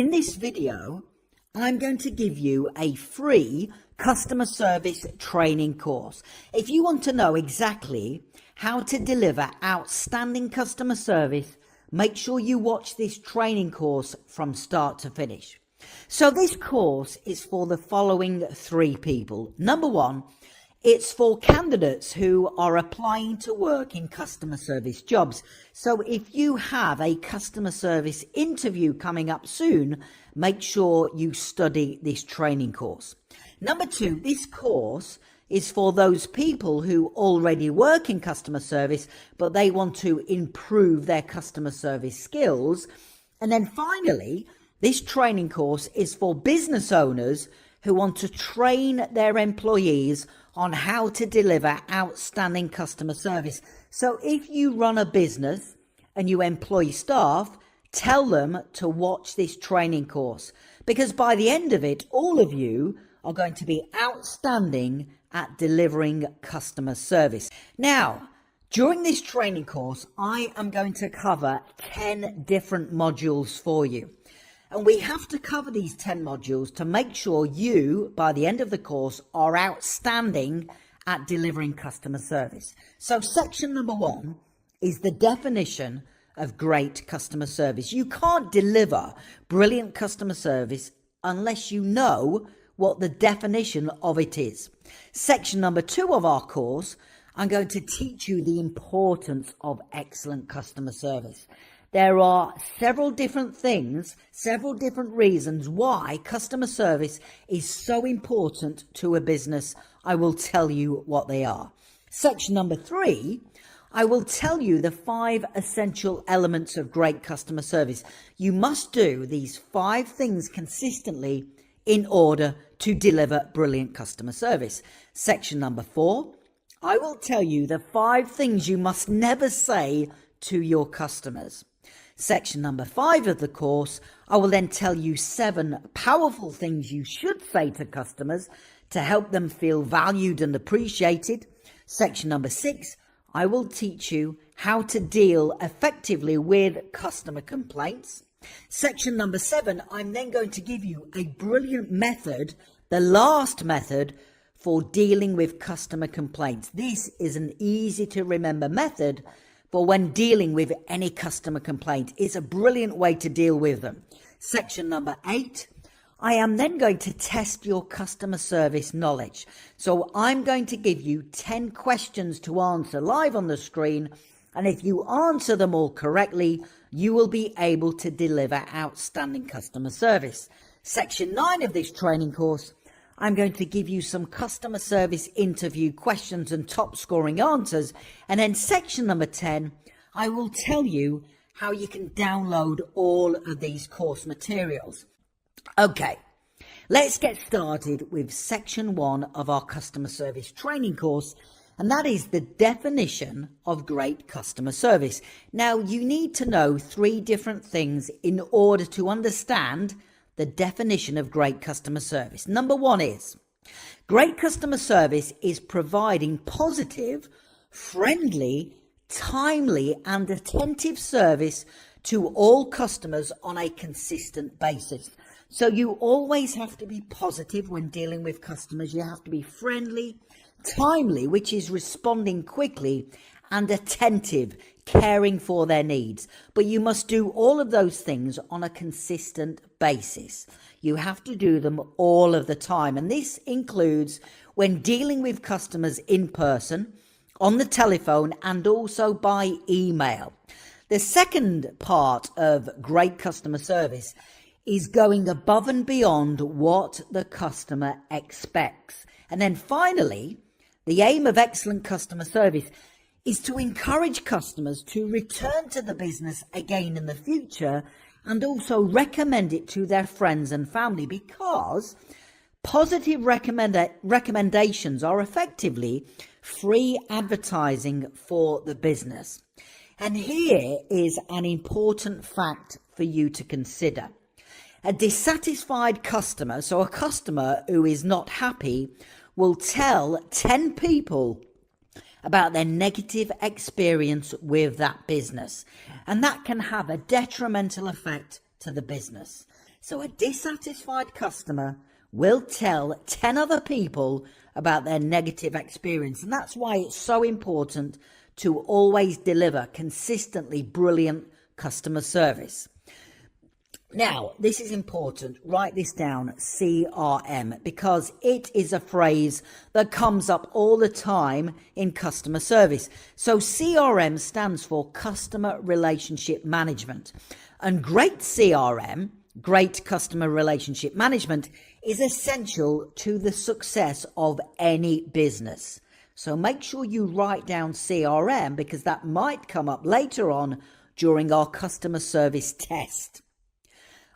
in this video, I'm going to give you a free customer service training course. If you want to know exactly how to deliver outstanding customer service, make sure you watch this training course from start to finish. So this course is for the following three people. Number one, it's for candidates who are applying to work in customer service jobs. So if you have a customer service interview coming up soon, make sure you study this training course. Number two, this course is for those people who already work in customer service, but they want to improve their customer service skills. And then finally, this training course is for business owners who want to train their employees on how to deliver outstanding customer service. So if you run a business and you employ staff, tell them to watch this training course, because by the end of it, all of you are going to be outstanding at delivering customer service. Now, during this training course, I am going to cover 10 different modules for you. And we have to cover these 10 modules to make sure you, by the end of the course, are outstanding at delivering customer service. So section number one is the definition of great customer service. You can't deliver brilliant customer service unless you know what the definition of it is. Section number two of our course, I'm going to teach you the importance of excellent customer service. There are several different things, several different reasons why customer service is so important to a business. I will tell you what they are. Section number three, I will tell you the 5 essential elements of great customer service. You must do these 5 things consistently in order to deliver brilliant customer service. Section number 4, I will tell you the 5 things you must never say to your customers. Section number 5 of the course, I will then tell you 7 powerful things you should say to customers to help them feel valued and appreciated. Section number 6, I will teach you how to deal effectively with customer complaints. Section number 7, I'm then going to give you a brilliant method, the last method for dealing with customer complaints. This is an easy to remember method for when dealing with any customer complaint. It's a brilliant way to deal with them. Section number 8, I am then going to test your customer service knowledge. So I'm going to give you 10 questions to answer live on the screen. And if you answer them all correctly, you will be able to deliver outstanding customer service. Section 9 of this training course, I'm going to give you some customer service interview questions and top scoring answers. And then section number 10, I will tell you how you can download all of these course materials. Okay, let's get started with section 1 of our customer service training course. And that is the definition of great customer service. Now, you need to know 3 different things in order to understand the definition of great customer service. Number 1 is great customer service is providing positive, friendly, timely and attentive service to all customers on a consistent basis. So you always have to be positive when dealing with customers. You have to be friendly, timely, which is responding quickly, and attentive, caring for their needs. But you must do all of those things on a consistent basis. You have to do them all of the time. And this includes when dealing with customers in person, on the telephone, and also by email. The second part of great customer service is going above and beyond what the customer expects. And then finally, the aim of excellent customer service is to encourage customers to return to the business again in the future and also recommend it to their friends and family, because positive recommendations are effectively free advertising for the business. And here is an important fact for you to consider. A dissatisfied customer, so a customer who is not happy, will tell 10 people about their negative experience with that business. And that can have a detrimental effect to the business. So a dissatisfied customer will tell 10 other people about their negative experience. And that's why it's so important to always deliver consistently brilliant customer service. Now, this is important. Write this down, CRM, because it is a phrase that comes up all the time in customer service. So CRM stands for Customer Relationship Management. And great CRM, great customer relationship management, is essential to the success of any business. So make sure you write down CRM, because that might come up later on during our customer service test.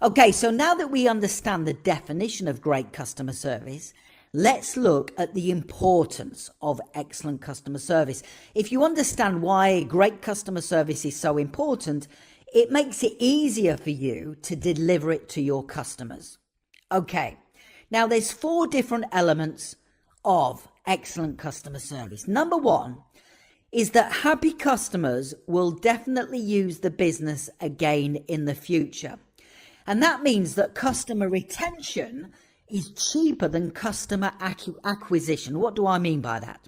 Okay, so now that we understand the definition of great customer service, let's look at the importance of excellent customer service. If you understand why great customer service is so important, it makes it easier for you to deliver it to your customers. Okay, now there's 4 different elements of excellent customer service. Number 1 is that happy customers will definitely use the business again in the future. And that means that customer retention is cheaper than customer acquisition. What do I mean by that?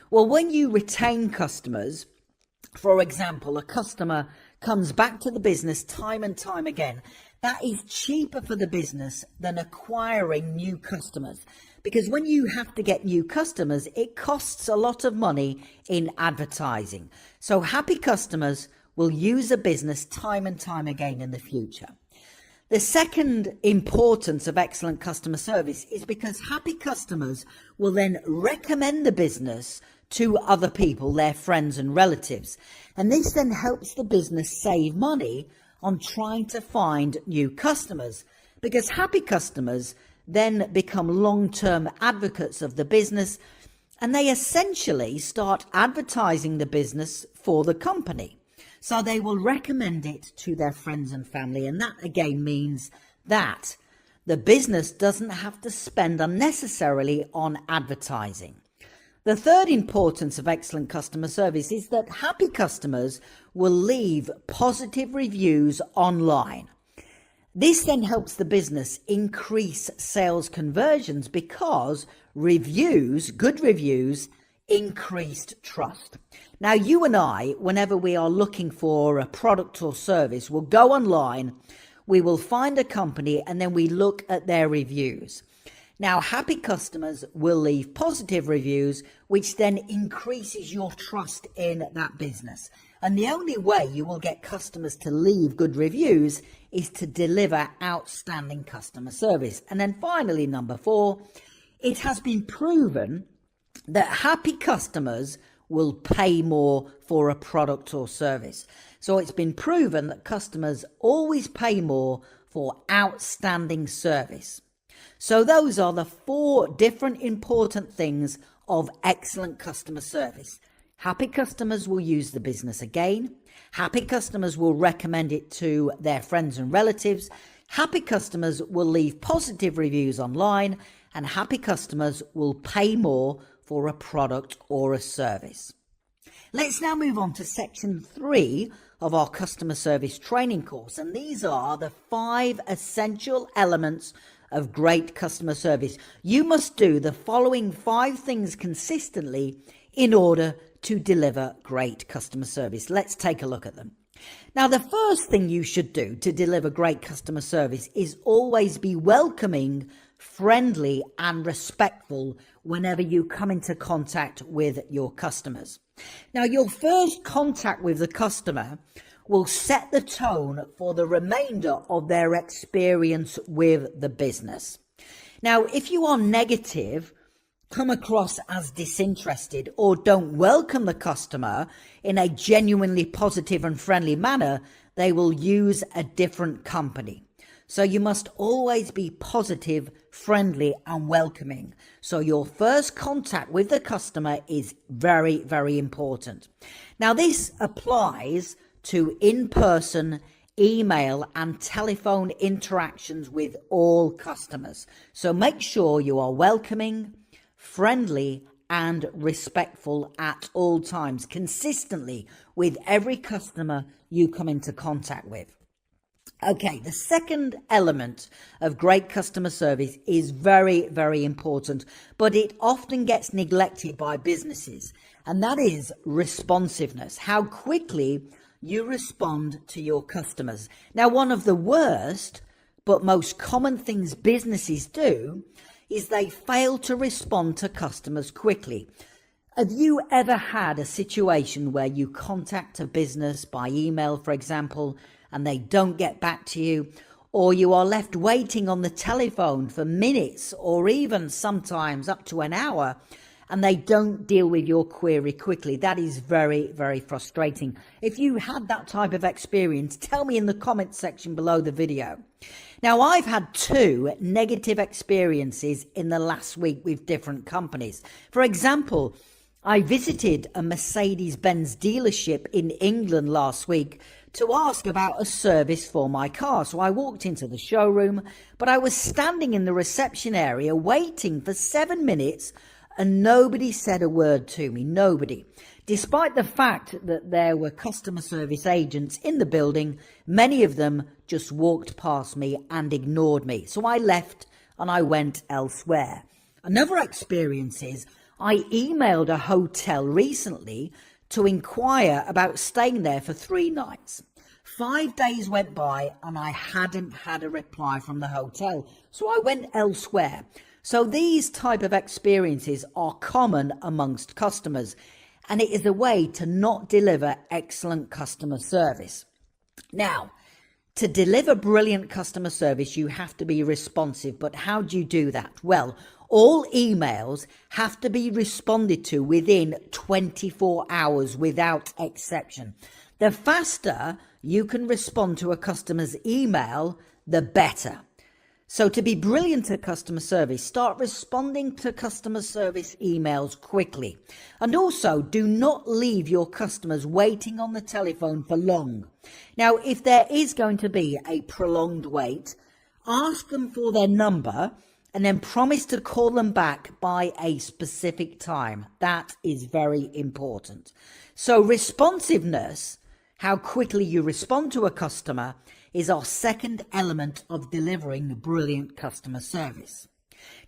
Well, when you retain customers, for example, a customer comes back to the business time and time again, that is cheaper for the business than acquiring new customers. Because when you have to get new customers, it costs a lot of money in advertising. So happy customers will use a business time and time again in the future. The second importance of excellent customer service is because happy customers will then recommend the business to other people, their friends and relatives. And this then helps the business save money on trying to find new customers, because happy customers then become long-term advocates of the business, and they essentially start advertising the business for the company. So they will recommend it to their friends and family. And that again means that the business doesn't have to spend unnecessarily on advertising. The third importance of excellent customer service is that happy customers will leave positive reviews online. This then helps the business increase sales conversions, because reviews, good reviews, increased trust. Now, you and I, whenever we are looking for a product or service, will go online, we will find a company, and then we look at their reviews. Now, happy customers will leave positive reviews, which then increases your trust in that business. And the only way you will get customers to leave good reviews is to deliver outstanding customer service. And then finally, number 4, it has been proven that happy customers will pay more for a product or service. So it's been proven that customers always pay more for outstanding service. So those are the 4 different important things of excellent customer service. Happy customers will use the business again. Happy customers will recommend it to their friends and relatives. Happy customers will leave positive reviews online. And happy customers will pay more for a product or a service. Let's now move on to section 3 of our customer service training course. And these are the 5 essential elements of great customer service. You must do the following 5 things consistently in order to deliver great customer service. Let's take a look at them. Now, the first thing you should do to deliver great customer service is always be welcoming, friendly and respectful whenever you come into contact with your customers. Now, your first contact with the customer will set the tone for the remainder of their experience with the business. Now, if you are negative, come across as disinterested, or don't welcome the customer in a genuinely positive and friendly manner, they will use a different company. So you must always be positive, friendly and welcoming. So your first contact with the customer is very, very important. Now, this applies to in-person, email and telephone interactions with all customers. So make sure you are welcoming, friendly and respectful at all times, consistently with every customer you come into contact with. Okay, the second element of great customer service is very, very important, but it often gets neglected by businesses, and that is responsiveness, how quickly you respond to your customers. Now, one of the worst but most common things businesses do is they fail to respond to customers quickly. Have you ever had a situation where you contact a business by email, for example, and they don't get back to you, or you are left waiting on the telephone for minutes or even sometimes up to an hour, and they don't deal with your query quickly? That is very, very frustrating. If you had that type of experience, tell me in the comment section below the video. Now, I've had 2 negative experiences in the last week with different companies. For example, I visited a Mercedes-Benz dealership in England last week to ask about a service for my car. So I walked into the showroom, but I was standing in the reception area waiting for 7 minutes and nobody said a word to me, nobody. Despite the fact that there were customer service agents in the building, many of them just walked past me and ignored me. So I left and I went elsewhere. Another experience is I emailed a hotel recently to inquire about staying there for 3 nights. 5 days went by and I hadn't had a reply from the hotel, so I went elsewhere. So these type of experiences are common amongst customers, and it is a way to not deliver excellent customer service. Now, to deliver brilliant customer service, you have to be responsive, but how do you do that? Well, all emails have to be responded to within 24 hours without exception. The faster you can respond to a customer's email, the better. So to be brilliant at customer service, start responding to customer service emails quickly. And also, do not leave your customers waiting on the telephone for long. Now, if there is going to be a prolonged wait, ask them for their number and then promise to call them back by a specific time. That is very important. So responsiveness, how quickly you respond to a customer, is our second element of delivering brilliant customer service.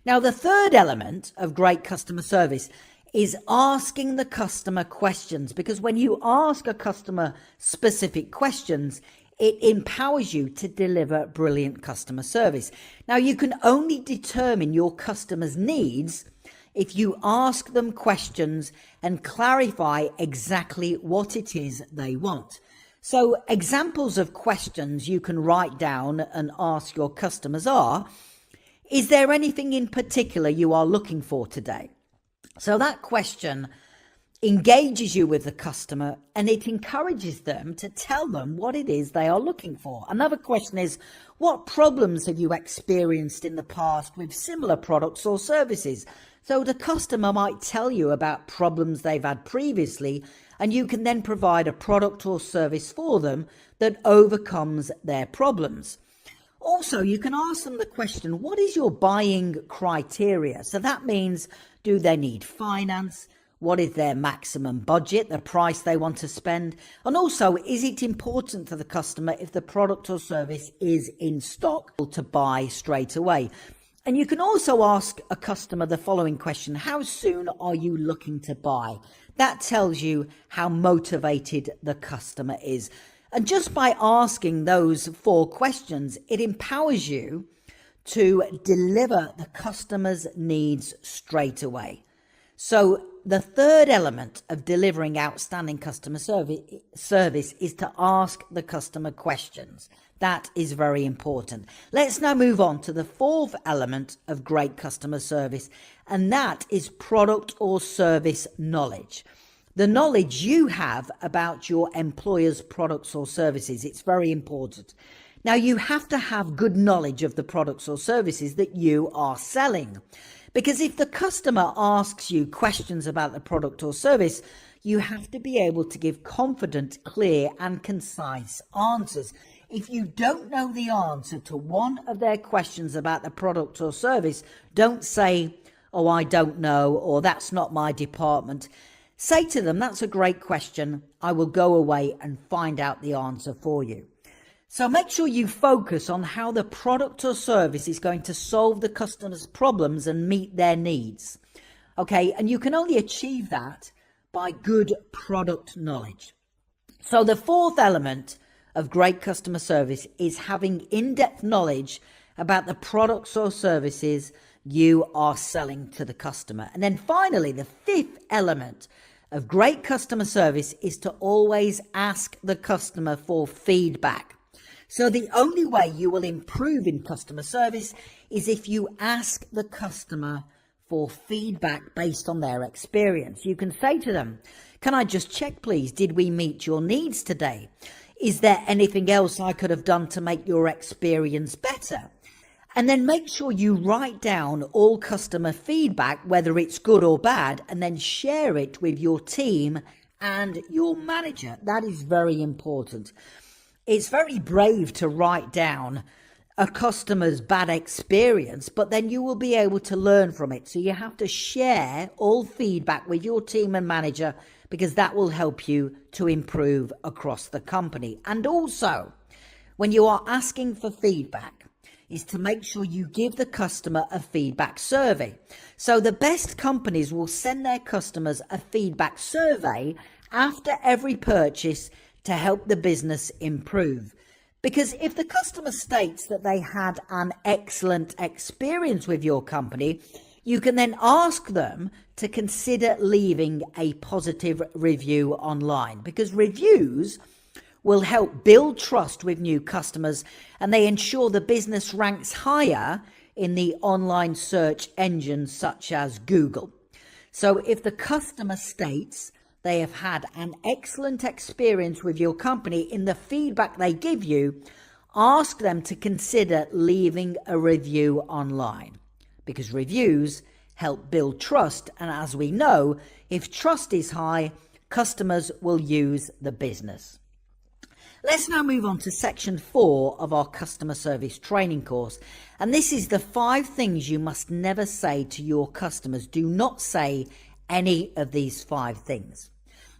Now, the third element of great customer service is asking the customer questions, because when you ask a customer specific questions, it empowers you to deliver brilliant customer service. Now, you can only determine your customers' needs if you ask them questions and clarify exactly what it is they want. So examples of questions you can write down and ask your customers are, is there anything in particular you are looking for today? So that question engages you with the customer and it encourages them to tell them what it is they are looking for. Another question is, what problems have you experienced in the past with similar products or services? So the customer might tell you about problems they've had previously, and you can then provide a product or service for them that overcomes their problems. Also, you can ask them the question, what is your buying criteria? So that means, do they need finance? What is their maximum budget, the price they want to spend? And also, is it important to the customer if the product or service is in stock to buy straight away? And you can also ask a customer the following question, how soon are you looking to buy? That tells you how motivated the customer is. And just by asking those 4 questions, it empowers you to deliver the customer's needs straight away. So the third element of delivering outstanding customer service is to ask the customer questions. That is very important. Let's now move on to the fourth element of great customer service, and that is product or service knowledge. The knowledge you have about your employer's products or services, it's very important. Now, you have to have good knowledge of the products or services that you are selling. Because if the customer asks you questions about the product or service, you have to be able to give confident, clear and concise answers. If you don't know the answer to one of their questions about the product or service, don't say, oh, I don't know, or that's not my department. Say to them, that's a great question. I will go away and find out the answer for you. So make sure you focus on how the product or service is going to solve the customer's problems and meet their needs. Okay, and you can only achieve that by good product knowledge. So the fourth element of great customer service is having in-depth knowledge about the products or services you are selling to the customer. And then finally, the fifth element of great customer service is to always ask the customer for feedback. So the only way you will improve in customer service is if you ask the customer for feedback based on their experience. You can say to them, "Can I just check, please? Did we meet your needs today? Is there anything else I could have done to make your experience better?" And then make sure you write down all customer feedback, whether it's good or bad, and then share it with your team and your manager. That is very important. It's very brave to write down a customer's bad experience, but then you will be able to learn from it. So you have to share all feedback with your team and manager, because that will help you to improve across the company. And also, when you are asking for feedback, is to make sure you give the customer a feedback survey. So the best companies will send their customers a feedback survey after every purchase to help the business improve. Because if the customer states that they had an excellent experience with your company, you can then ask them to consider leaving a positive review online, because reviews will help build trust with new customers, and they ensure the business ranks higher in the online search engines such as Google. So if the customer states they have had an excellent experience with your company in the feedback they give you, ask them to consider leaving a review online, because reviews help build trust. And as we know, if trust is high, customers will use the business. Let's now move on to section 4 of our customer service training course. And this is the 5 things you must never say to your customers. Do not say any of these 5 things.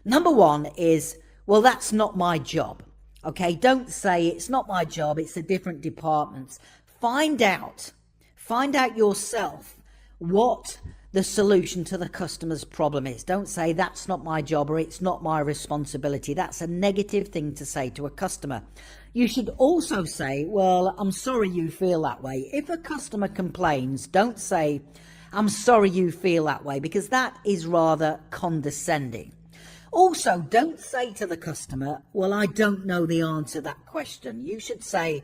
Number 1 is, "Well, that's not my job." Okay, don't say it's not my job, it's a different department. Find out yourself what the solution to the customer's problem is. Don't say that's not my job or it's not my responsibility. That's a negative thing to say to a customer. You should also say, "Well, I'm sorry you feel that way." If a customer complains, don't say, "I'm sorry you feel that way," because that is rather condescending. Also, don't say to the customer, "Well, I don't know the answer to that question." You should say,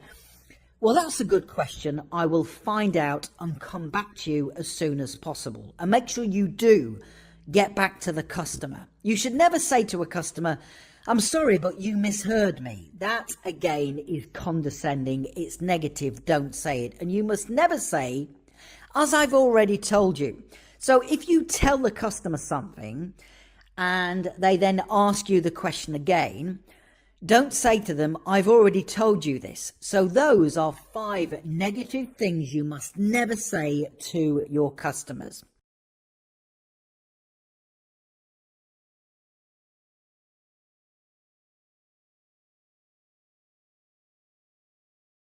"Well, that's a good question. I will find out and come back to you as soon as possible." And make sure you do get back to the customer. You should never say to a customer, "I'm sorry, but you misheard me." That, again, is condescending. It's negative. Don't say it. And you must never say, "As I've already told you." So if you tell the customer something and they then ask you the question again, don't say to them, "I've already told you this." So those are 5 negative things you must never say to your customers.